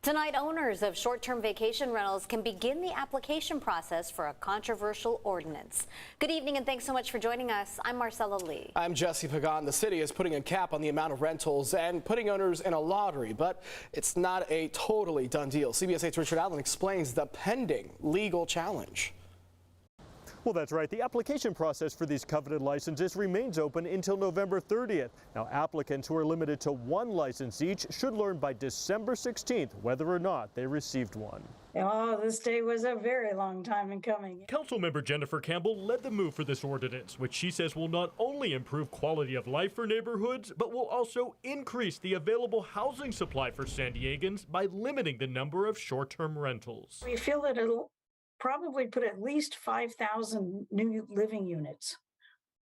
Tonight, owners of short-term vacation rentals can begin the application process for a controversial ordinance. Good evening and thanks so much for joining us. I'm Marcella Lee. I'm Jesse Pagan. The city is putting a cap on the amount of rentals and putting owners in a lottery, but it's not a totally done deal. CBS 8's Richard Allen explains the pending legal challenge. Well, that's right. The application process for these coveted licenses remains open until November 30th. Now, applicants who are limited to one license each should learn by December 16th whether or not they received one. Oh, this day was a very long time in coming. Councilmember Jennifer Campbell led the move for this ordinance, which she says will not only improve quality of life for neighborhoods, but will also increase the available housing supply for San Diegans by limiting the number of short-term rentals. We feel that it'll probably put at least 5,000 new living units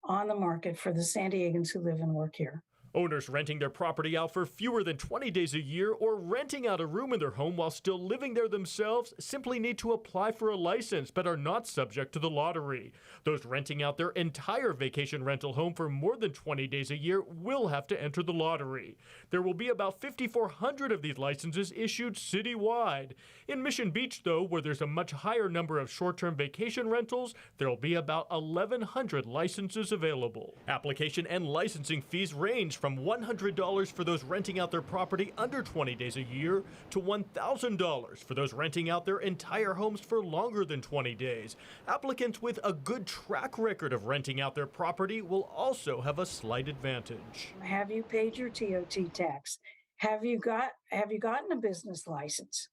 on the market for the San Diegans who live and work here. Owners renting their property out for fewer than 20 days a year or renting out a room in their home while still living there themselves simply need to apply for a license but are not subject to the lottery. Those renting out their entire vacation rental home for more than 20 days a year will have to enter the lottery. There will be about 5,400 of these licenses issued citywide. In Mission Beach, though, where there's a much higher number of short-term vacation rentals, there will be about 1,100 licenses available. Application and licensing fees range from $100 for those renting out their property under 20 days a year to $1,000 for those renting out their entire homes for longer than 20 days. Applicants with a good track record of renting out their property will also have a slight advantage. Have you paid your TOT tax? Have you gotten a business license?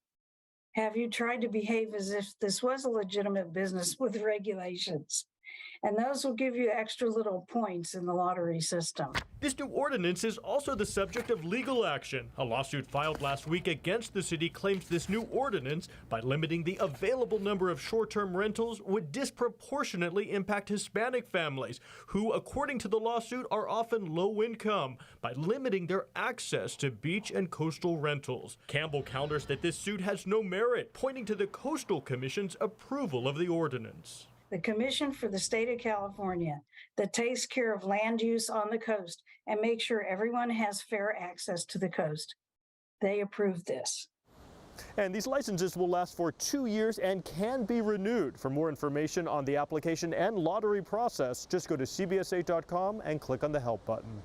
Have you tried to behave as if this was a legitimate business with regulations? And those will give you extra little points in the lottery system. This new ordinance is also the subject of legal action. A lawsuit filed last week against the city claims this new ordinance, by limiting the available number of short-term rentals, would disproportionately impact Hispanic families, who, according to the lawsuit, are often low income, by limiting their access to beach and coastal rentals. Campbell counters that this suit has no merit, pointing to the Coastal Commission's approval of the ordinance. The Commission for the State of California that takes care of land use on the coast and makes sure everyone has fair access to the coast. They approved this. And these licenses will last for 2 years and can be renewed. For more information on the application and lottery process, just go to cbs8.com and click on the help button.